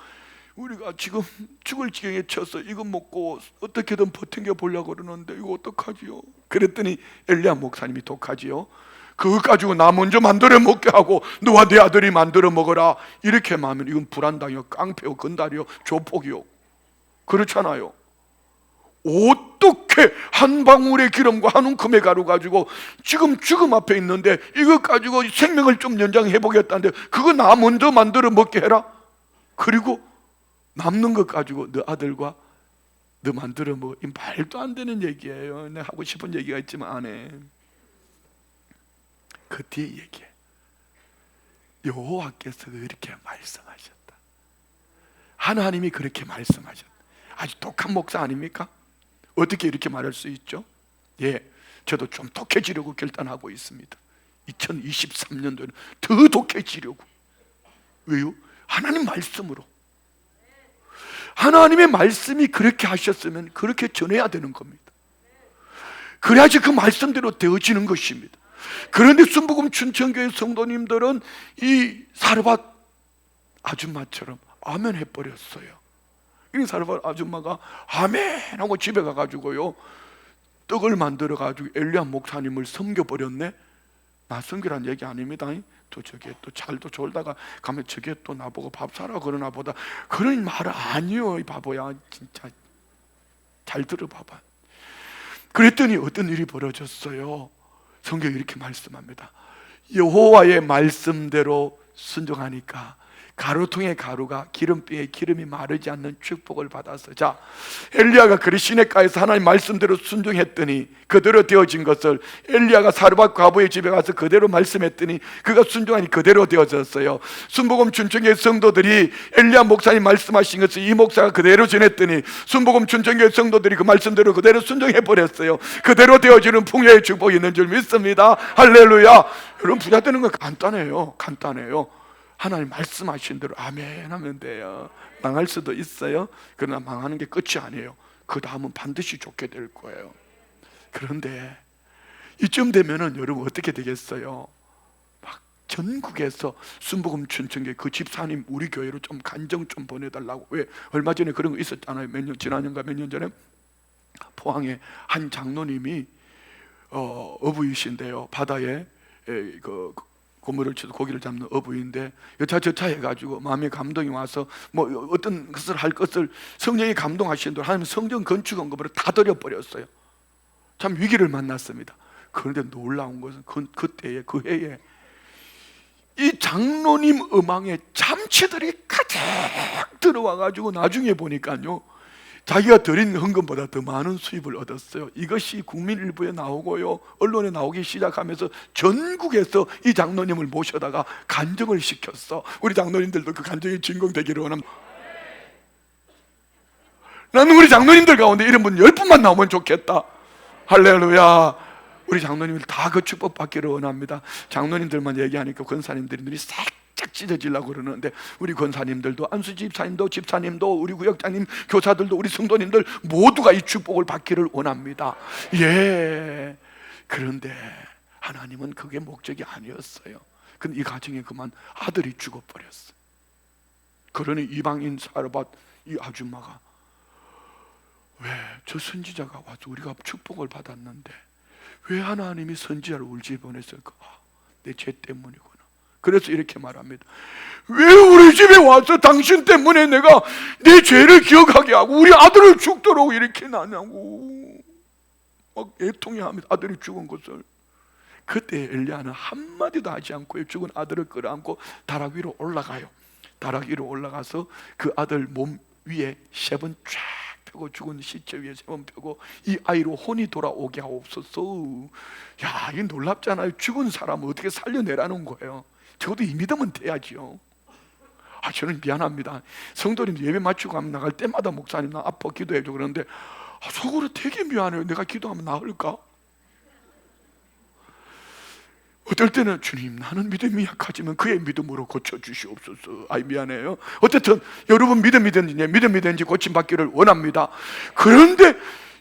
우리가 지금 죽을 지경에 처서 이거 먹고 어떻게든 버텨 보려고 그러는데 이거 어떡하지요? 그랬더니 엘리야 목사님이 독하지요. 그거 가지고 나 먼저 만들어 먹게 하고 너와 네 아들이 만들어 먹어라, 이렇게 하면 이건 불안당이요, 깡패요, 건달이요, 조폭이요. 그렇잖아요. 어떻게 한 방울의 기름과 한 움큼의 가루 가지고 지금 죽음 앞에 있는데 이거 가지고 생명을 좀 연장해 보겠다는데 그거 나 먼저 만들어 먹게 해라? 그리고 남는 것 가지고 너 아들과 너 만들어 먹어. 이 말도 안 되는 얘기예요. 내가 하고 싶은 얘기가 있지만 안 해. 그 뒤에 얘기해. 여호와께서 그렇게 말씀하셨다. 하나님이 그렇게 말씀하셨다. 아주 독한 목사 아닙니까? 어떻게 이렇게 말할 수 있죠? 예, 저도 좀 독해지려고 결단하고 있습니다. 2023년도에는 더 독해지려고. 왜요? 하나님 말씀으로. 하나님의 말씀이 그렇게 하셨으면 그렇게 전해야 되는 겁니다. 그래야지 그 말씀대로 되어지는 것입니다. 그런데 순복음 춘천교회 성도님들은 이 사르밧 아줌마처럼 아멘 해버렸어요. 이 사르밧 아줌마가 아멘 하고 집에 가가지고요, 떡을 만들어 가지고 엘리야 목사님을 섬겨버렸네. 나 섬기란 얘기 아닙니다. 또 저게 또 잘도 졸다가 가면 저게 또 나보고 밥 사라 그러나 보다, 그런 말은 아니요 이 바보야. 진짜 잘 들어봐봐. 그랬더니 어떤 일이 벌어졌어요. 성경이 이렇게 말씀합니다. 여호와의 말씀대로 순종하니까 가루통의 가루가 기름병에 기름이 마르지 않는 축복을 받았어요. 자, 엘리야가 그리 시냇가에서 하나님 말씀대로 순종했더니 그대로 되어진 것을 엘리야가 사르밧 과부의 집에 가서 그대로 말씀했더니 그가 순종하니 그대로 되어졌어요. 순복음 춘천교회 성도들이 엘리야 목사님 말씀하신 것을 이 목사가 그대로 전했더니 순복음 춘천교회 성도들이 그 말씀대로 그대로 순종해버렸어요. 그대로 되어지는 풍요의 축복이 있는 줄 믿습니다. 할렐루야. 여러분, 부자 되는 건 간단해요. 간단해요. 하나님 말씀하신 대로 아멘 하면 돼요. 망할 수도 있어요. 그러나 망하는 게 끝이 아니에요. 그 다음은 반드시 좋게 될 거예요. 그런데 이쯤 되면은 여러분 어떻게 되겠어요? 막 전국에서 순복음 춘천교회 그 집사님 우리 교회로 좀 간정 좀 보내달라고. 왜? 얼마 전에 그런 거 있었잖아요. 지난년가 몇 년 전에 포항에 한 장로님이 어부이신데요, 바다에 고물을 쳐서 고기를 잡는 어부인데 여차저차 해가지고 마음에 감동이 와서 뭐 어떤 것을 할 것을 성령이 감동하시는 대로 하나님 성전 건축 언급으로 다 드려버렸어요. 참 위기를 만났습니다. 그런데 놀라운 것은 그때에 그 해에 이 장로님 음악에 잠치들이 가득 들어와가지고 나중에 보니까요, 자기가 드린 헌금보다 더 많은 수입을 얻었어요. 이것이 국민일보에 나오고요, 언론에 나오기 시작하면서 전국에서 이 장로님을 모셔다가 간증을 시켰어. 우리 장로님들도 그 간증의 주인공 되기를 원합니다. 나는 우리 장로님들 가운데 이런 분 10분만 나오면 좋겠다. 할렐루야. 우리 장로님들 다 그 축복 받기를 원합니다. 장로님들만 얘기하니까 권사님들이 눈이 살짝 찢어지려고 그러는데, 우리 권사님들도, 안수 집사님도, 우리 구역장님, 교사들도, 우리 성도님들 모두가 이 축복을 받기를 원합니다. 예. 그런데 하나님은 그게 목적이 아니었어요. 근데 이 가정에 그만 아들이 죽어버렸어요. 그러니 이방인 사르밧 이 아줌마가, 왜 저 선지자가 와서 우리가 축복을 받았는데 왜 하나님이 선지자를 우리 집에 보냈을까? 내 죄 때문이구나. 그래서 이렇게 말합니다. 왜 우리 집에 와서 당신 때문에 내가 내 죄를 기억하게 하고 우리 아들을 죽도록 이렇게 나냐고 막 애통해합니다. 아들이 죽은 것을. 그때 엘리야는 한마디도 하지 않고 죽은 아들을 끌어안고 다락 위로 올라가요. 다락 위로 올라가서 그 아들 몸 위에 세 번 쫙 펴고, 죽은 시체 위에 세 번 펴고, 이 아이로 혼이 돌아오게 하옵소서. 야, 이게 놀랍잖아요. 죽은 사람을 어떻게 살려내라는 거예요. 적어도 이 믿음은 돼야지요. 저는 미안합니다. 성도님들 예배 마치고 하면 나갈 때마다 목사님 나 아파 기도해줘 그러는데 속으로 되게 미안해요. 내가 기도하면 나을까? 어떨 때는 주님, 나는 믿음이 약하지만 그의 믿음으로 고쳐주시옵소서. 미안해요. 어쨌든 여러분 믿음이 되는지 고침받기를 원합니다. 그런데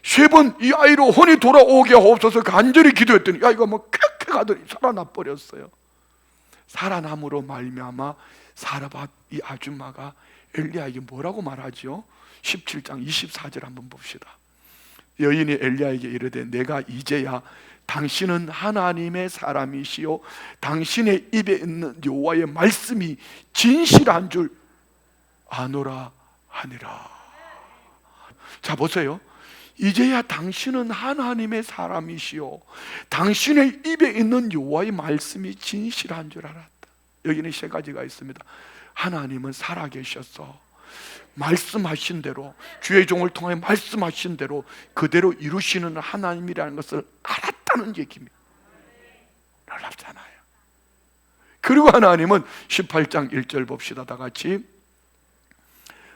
3번 이 아이로 혼이 돌아오게 하옵소서 간절히 기도했더니 야 이거 뭐 쾌쾌 가더니 살아나 버렸어요. 살아남으로 말미암아 사라밧 이 아줌마가 엘리야에게 뭐라고 말하지요? 17장 24절 한번 봅시다. 여인이 엘리야에게 이르되 내가 이제야 당신은 하나님의 사람이시요 당신의 입에 있는 여호와의 말씀이 진실한 줄 아노라 하니라. 자 보세요. 이제야 당신은 하나님의 사람이시요 당신의 입에 있는 여호와의 말씀이 진실한 줄 알았다. 여기는 3가지가 있습니다. 하나님은 살아계셔서 말씀하신 대로 주의 종을 통해 말씀하신 대로 그대로 이루시는 하나님이라는 것을 알았다는 얘기입니다. 놀랍잖아요. 그리고 하나님은 18장 1절 봅시다. 다 같이.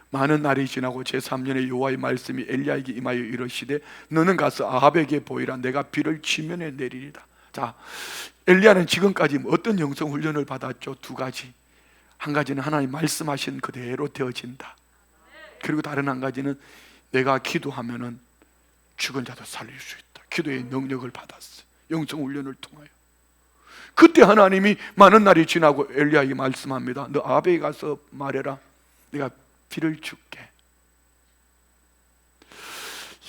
많은 날이 지나고 제3년에 여호와의 말씀이 엘리야에게 임하여 이르시되 너는 가서 아합에게 보이라. 내가 비를 지면에 내리리다. 자, 엘리야는 지금까지 어떤 영성 훈련을 받았죠? 2가지. 한 가지는 하나님 말씀하신 그대로 되어진다. 그리고 다른 한 가지는 내가 기도하면은 죽은 자도 살릴 수 있다. 기도의 능력을 받았어요. 영성 훈련을 통하여. 그때 하나님이 많은 날이 지나고 엘리야에게 말씀합니다. 너 아합에 가서 말해라. 내가 비를 줄게.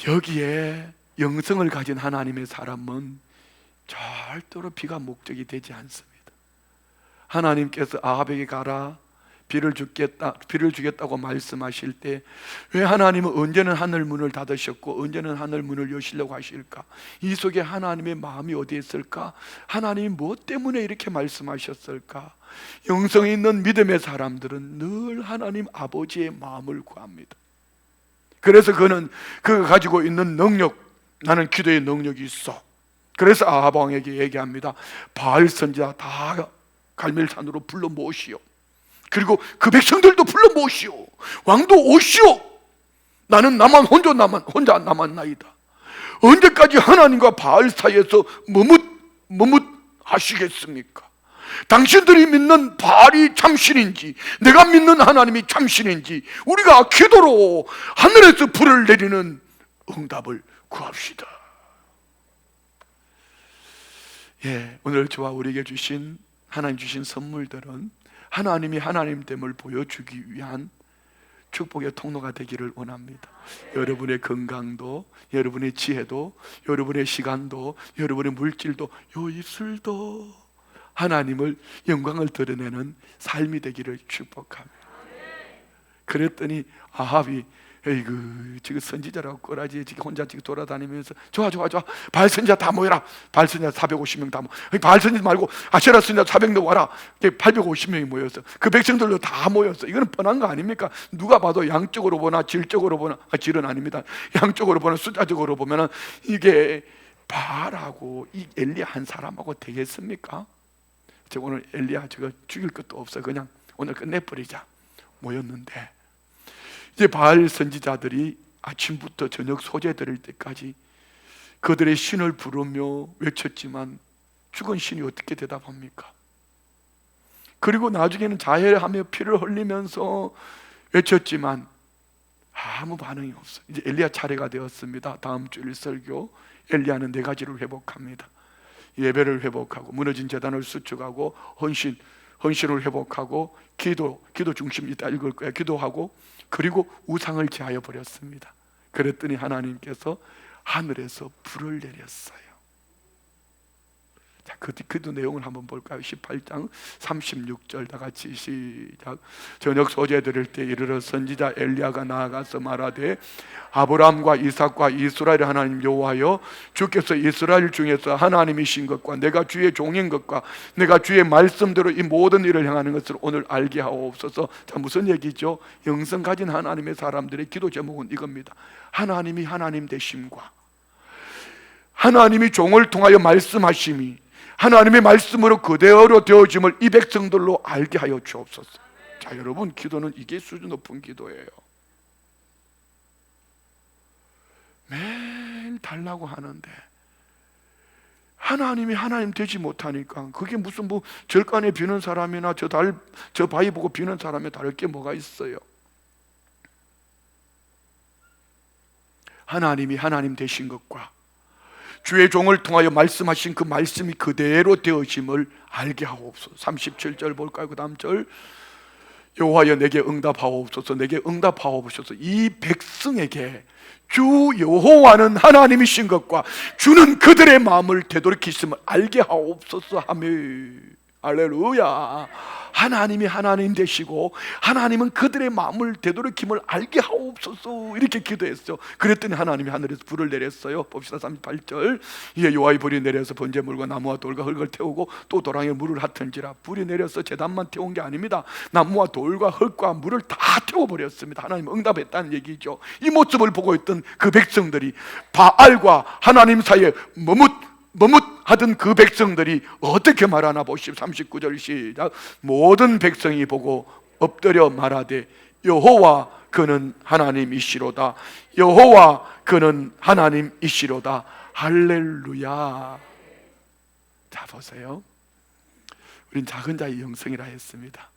여기에 영성을 가진 하나님의 사람은 절대로 비가 목적이 되지 않습니다. 하나님께서 아합에게 가라 비를 주겠다고 말씀하실 때 왜 하나님은 언제는 하늘 문을 닫으셨고 언제는 하늘 문을 여시려고 하실까? 이 속에 하나님의 마음이 어디에 있을까? 하나님이 무엇 때문에 이렇게 말씀하셨을까? 영성이 있는 믿음의 사람들은 늘 하나님 아버지의 마음을 구합니다. 그래서 그가 가지고 있는 능력, 나는 기도의 능력이 있어. 그래서 아합 왕에게 얘기합니다. 바알 선지자 다 갈멜산으로 불러 모으시오. 그리고 그 백성들도 불러 모으시오. 왕도 오시오. 나는 혼자 남았나이다. 언제까지 하나님과 바알 사이에서 머뭇하시겠습니까? 당신들이 믿는 바알이 참신인지 내가 믿는 하나님이 참신인지 우리가 기도로 하늘에서 불을 내리는 응답을 구합시다. 오늘 저와 우리에게 주신 하나님 주신 선물들은 하나님이 하나님됨을 보여주기 위한 축복의 통로가 되기를 원합니다. 여러분의 건강도, 여러분의 지혜도, 여러분의 시간도, 여러분의 물질도, 요 입술도 하나님을 영광을 드러내는 삶이 되기를 축복합니다. 그랬더니 아합이 에이그 지금 선지자라고 꼬라지 지금 혼자 지금 돌아다니면서 좋아 바알 선지자 다 모여라. 바알 선지자 450명 다 바알 선지자 말고 아세라 선지자 400명 와라. 850명이 모였어. 그 백성들도 다 모였어. 이거는 뻔한 거 아닙니까? 누가 봐도 양적으로 보나 질적으로 보나 질은 아닙니다. 양적으로 보나 숫자적으로 보면은 이게 바알하고 이 엘리야 한 사람하고 되겠습니까? 제가 오늘 엘리야 저거 죽일 것도 없어. 그냥 오늘 끝내버리자 모였는데 이제 바알 선지자들이 아침부터 저녁 소재 드릴 때까지 그들의 신을 부르며 외쳤지만 죽은 신이 어떻게 대답합니까? 그리고 나중에는 자해하며 피를 흘리면서 외쳤지만 아무 반응이 없어요. 이제 엘리야 차례가 되었습니다. 다음 주일 설교 엘리야는 4가지를 회복합니다. 예배를 회복하고 무너진 제단을 수축하고 헌신을 회복하고 기도 중심 이따 읽을 거예요. 기도하고 그리고 우상을 제하여 버렸습니다. 그랬더니 하나님께서 하늘에서 불을 내렸어요. 자, 그 내용을 한번 볼까요? 18장 36절 다 같이 시작. 저녁 소재 드릴 때 이르러 선지자 엘리야가 나아가서 말하되 아브라함과 이삭과 이스라엘 하나님 여호와여 주께서 이스라엘 중에서 하나님이신 것과 내가 주의 종인 것과 내가 주의 말씀대로 이 모든 일을 행하는 것을 오늘 알게 하옵소서. 자, 무슨 얘기죠? 영성 가진 하나님의 사람들의 기도 제목은 이겁니다. 하나님이 하나님 되심과 하나님이 종을 통하여 말씀하심이 하나님의 말씀으로 그대로 되어짐을 이 백성들로 알게 하여 주옵소서. 자, 여러분 기도는 이게 수준 높은 기도예요. 매일 달라고 하는데 하나님이 하나님 되지 못하니까 그게 무슨 절간에 비는 사람이나 저 바위 보고 비는 사람이 다를 게 뭐가 있어요? 하나님이 하나님 되신 것과 주의 종을 통하여 말씀하신 그 말씀이 그대로 되어짐을 알게 하옵소서. 37절 볼까요? 그 다음 절, 여호와여 내게 응답하옵소서. 내게 응답하옵소서. 이 백성에게 주 여호와는 하나님이신 것과 주는 그들의 마음을 되돌이키심을 알게 하옵소서 하며, 할렐루야. 하나님이 하나님 되시고 하나님은 그들의 마음을 되돌이킴을 알게 하옵소서, 이렇게 기도했어요. 그랬더니 하나님이 하늘에서 불을 내렸어요. 봅시다. 38절, 이에 여호와의 불이 내려서 번제물과 나무와 돌과 흙을 태우고 또 도랑에 물을 핫은지라. 불이 내려서 제단만 태운 게 아닙니다. 나무와 돌과 흙과 물을 다 태워버렸습니다. 하나님 응답했다는 얘기죠. 이 모습을 보고 있던 그 백성들이, 바알과 하나님 사이에 머뭇하던 그 백성들이 어떻게 말하나 보십시오. 39절 시작. 모든 백성이 보고 엎드려 말하되 여호와 그는 하나님이시로다. 여호와 그는 하나님이시로다. 할렐루야. 자 보세요. 우린 작은 자의 영성이라 했습니다.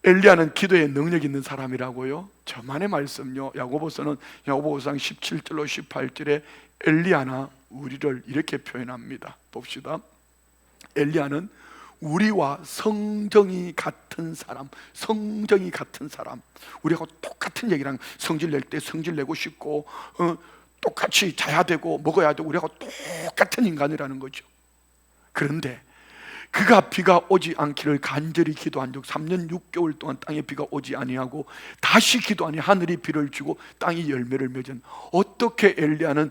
엘리야는 기도에 능력 있는 사람이라고요? 저만의 말씀요. 야고보서는 야고보상 17절로 18절에 엘리야나 우리를 이렇게 표현합니다. 봅시다. 엘리야는 우리와 성정이 같은 사람, 성정이 같은 사람. 우리하고 똑같은 얘기랑, 성질 낼 때 성질 내고 싶고, 똑같이 자야 되고 먹어야 되고, 우리하고 똑같은 인간이라는 거죠. 그런데 그가 비가 오지 않기를 간절히 기도한 적 3년 6개월 동안 땅에 비가 오지 아니하고 다시 기도하니 하늘이 비를 주고 땅이 열매를 맺은, 어떻게 엘리야는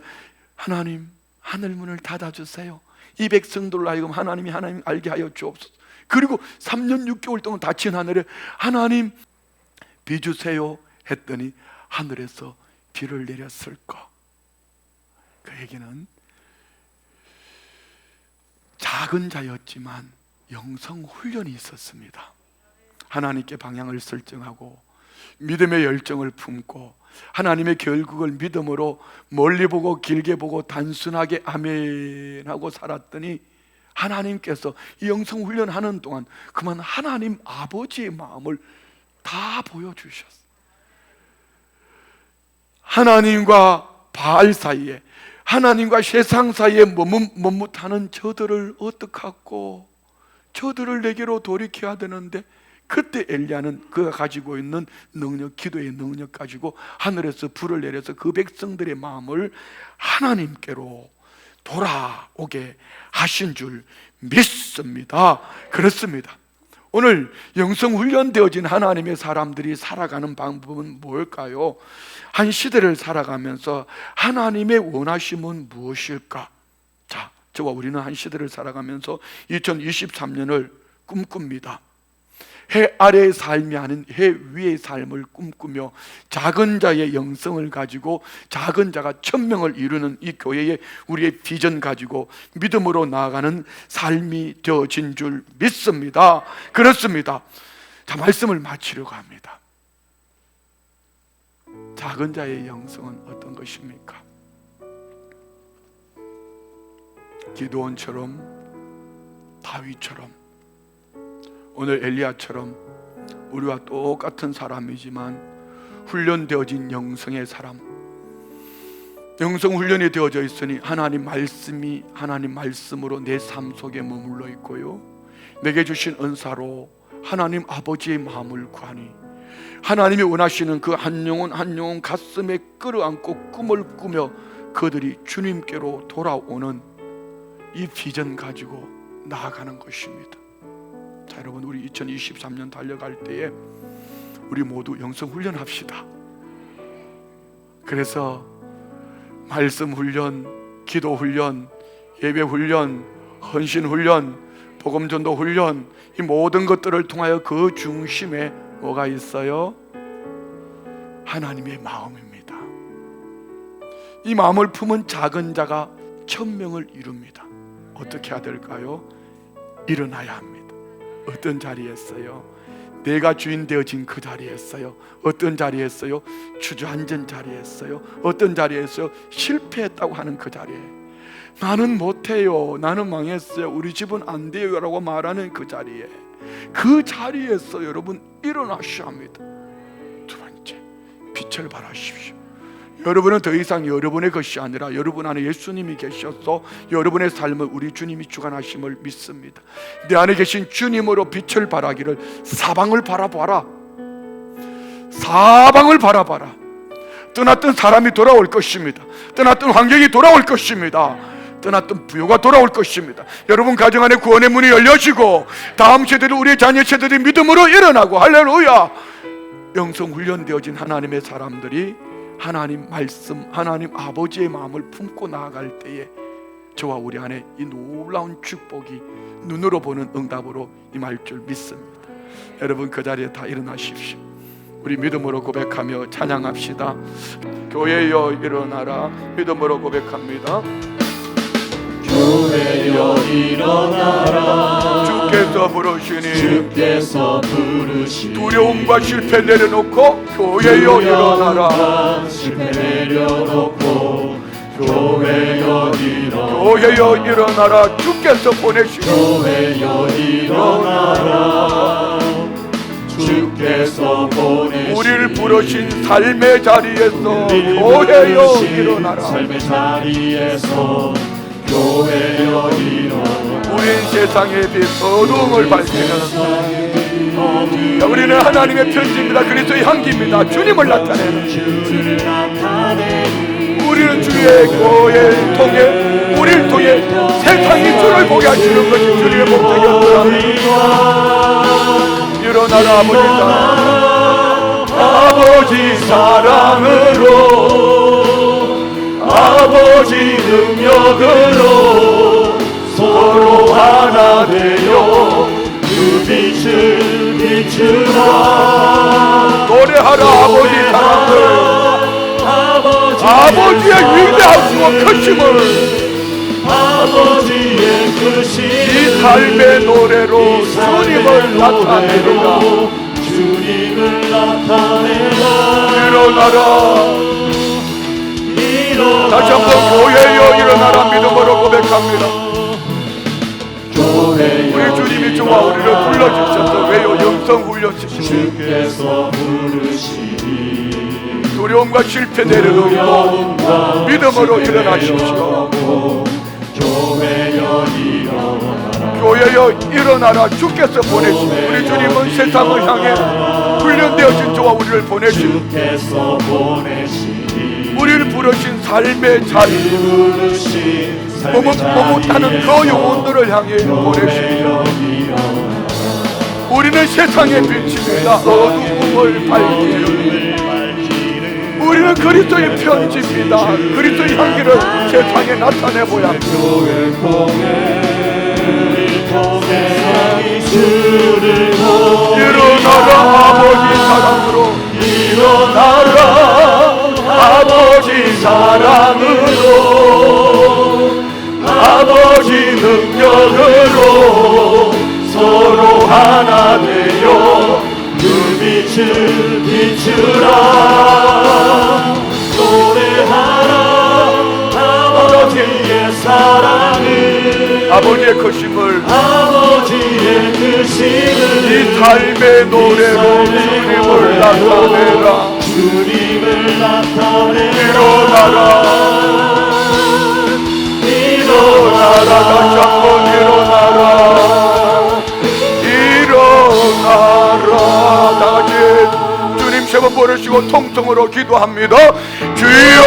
하나님 하늘 문을 닫아주세요, 이 백성들로 하여금 하나님이 하나님 알게 하여 주옵소서, 그리고 3년 6개월 동안 닫힌 하늘에 하나님 비 주세요 했더니 하늘에서 비를 내렸을까? 그 얘기는 작은 자였지만 영성 훈련이 있었습니다. 하나님께 방향을 설정하고 믿음의 열정을 품고 하나님의 결국을 믿음으로 멀리 보고 길게 보고 단순하게 아멘 하고 살았더니 하나님께서 이 영성 훈련하는 동안 그만 하나님 아버지의 마음을 다 보여주셨어요. 하나님과 바알 사이에, 하나님과 세상 사이에 머뭇하는 저들을 어떡하고, 저들을 내게로 돌이켜야 되는데, 그때 엘리야는 그가 가지고 있는 능력, 기도의 능력 가지고 하늘에서 불을 내려서 그 백성들의 마음을 하나님께로 돌아오게 하신 줄 믿습니다. 그렇습니다. 오늘 영성훈련되어진 하나님의 사람들이 살아가는 방법은 뭘까요? 한 시대를 살아가면서 하나님의 원하심은 무엇일까? 자, 저와 우리는 한 시대를 살아가면서 2023년을 꿈꿉니다. 해 아래의 삶이 아닌 해 위의 삶을 꿈꾸며 작은 자의 영성을 가지고 작은 자가 1000명을 이루는 이 교회의 우리의 비전 가지고 믿음으로 나아가는 삶이 되어진 줄 믿습니다. 그렇습니다. 자, 말씀을 마치려고 합니다. 작은 자의 영성은 어떤 것입니까? 기드온처럼, 다윗처럼, 오늘 엘리야처럼 우리와 똑같은 사람이지만 훈련되어진 영성의 사람, 영성 훈련이 되어져 있으니 하나님 말씀이 하나님 말씀으로 내 삶 속에 머물러 있고요, 내게 주신 은사로 하나님 아버지의 마음을 구하니 하나님이 원하시는 그 한 영혼 한 영혼 가슴에 끌어안고 꿈을 꾸며 그들이 주님께로 돌아오는 이 비전 가지고 나아가는 것입니다. 자, 여러분, 우리 2023년 달려갈 때에 우리 모두 영성 훈련합시다. 그래서 말씀 훈련, 기도 훈련, 예배 훈련, 헌신 훈련, 복음 전도 훈련, 이 모든 것들을 통하여 그 중심에 뭐가 있어요? 하나님의 마음입니다. 이 마음을 품은 작은 자가 1000명을 이룹니다. 어떻게 해야 될까요? 일어나야 합니다. 어떤 자리였어요? 내가 주인 되어진 그 자리였어요. 어떤 자리였어요? 주저앉은 자리였어요. 어떤 자리였어요? 실패했다고 하는 그 자리에, 나는 못해요, 나는 망했어요, 우리 집은 안 돼요 라고 말하는 그 자리에, 그 자리에서 여러분 일어나셔야 합니다. 두 번째, 빛을 발하십시오. 여러분은 더 이상 여러분의 것이 아니라 여러분 안에 예수님이 계셔서 여러분의 삶을 우리 주님이 주관하심을 믿습니다. 내 안에 계신 주님으로 빛을 발하기를 사방을 바라봐라. 사방을 바라봐라. 떠났던 사람이 돌아올 것입니다. 떠났던 환경이 돌아올 것입니다. 떠났던 부요가 돌아올 것입니다. 여러분 가정 안에 구원의 문이 열려지고 다음 세대를 우리의 자녀 세대들이 믿음으로 일어나고 할렐루야, 영성 훈련되어진 하나님의 사람들이 하나님 말씀, 하나님 아버지의 마음을 품고 나아갈 때에 저와 우리 안에 이 놀라운 축복이 눈으로 보는 응답으로 임할 줄 믿습니다. 여러분 그 자리에 다 일어나십시오. 우리 믿음으로 고백하며 찬양합시다. 교회여 일어나라. 믿음으로 고백합니다. 교회여 일어나라. 주께서 부르시니 두려움과 실패 내려놓고 교회여 일어나라. 실패 내려놓고 교회여 일어나라. 교회여 일어나라. 주께서 보내시니 교회여 일어나라. 주께서 보내시니 우리를 부르신 삶의 자리에서 교회여 일어나라. 삶의 자리에서 교회여 일어나라. 우린 세상의 빛 어둠을 밝히는 우리는 하나님의 편지입니다. 그리스도의 향기입니다. 주님을 나타내는 우리는 주의 교회를 통해 우리를 통해 세상이 주를 보게 하시는 것이 주님의 목적이었다. 일어나라 아버지 사랑으로 아버지 능력으로 서로 하나 되어 그 빛을 비추라. 노래하라 아버지 사랑을, 아버지의 위대하시고 크심을, 아버지의 크심 이 삶의 노래로 주님을 나타내리라. 주님을 나타내라. 일어나라. 다시 한번 교회여 일어나라. 믿음으로 고백합니다. 우리 주님이 저와 우리를 불러주셔서 왜요 영성 훈련시키시니 주께서 부르시니 두려움과 실패 내려놓고 믿음으로 일어나십시오. 교회여 일어나라. 교회여 일어나라. 주께서 보내시니 우리 주님은 세상을 향해 훈련되어진 저와 우리를 보내시니 주께서 보내시니 우리를 부르신 삶의 자리 머뭇머뭇하는 그 영혼들을 향해 보내시니 우리는 세상의 빛입니다. 어두움을 밝히는 우리는 그리스도의 편지입니다. 그리스도의 향기를 세상에 나타내보야 합니다. 일어나라 아버지 사랑으로. 일어나라 아버지 사랑으로 아버지 능력으로 서로 하나 되어 그 빛을 비추라. 노래하라 아버지의 사랑을, 아버지의 크심을, 아버지의 크심을 이 삶의 노래로 주님을 나타내라. 주님을 나타내라. 일어나라 일어나라. 다시 한번 일어나라. 일어나라. 다같이 주님 세 번 부르시고 통성으로 기도합니다. 주여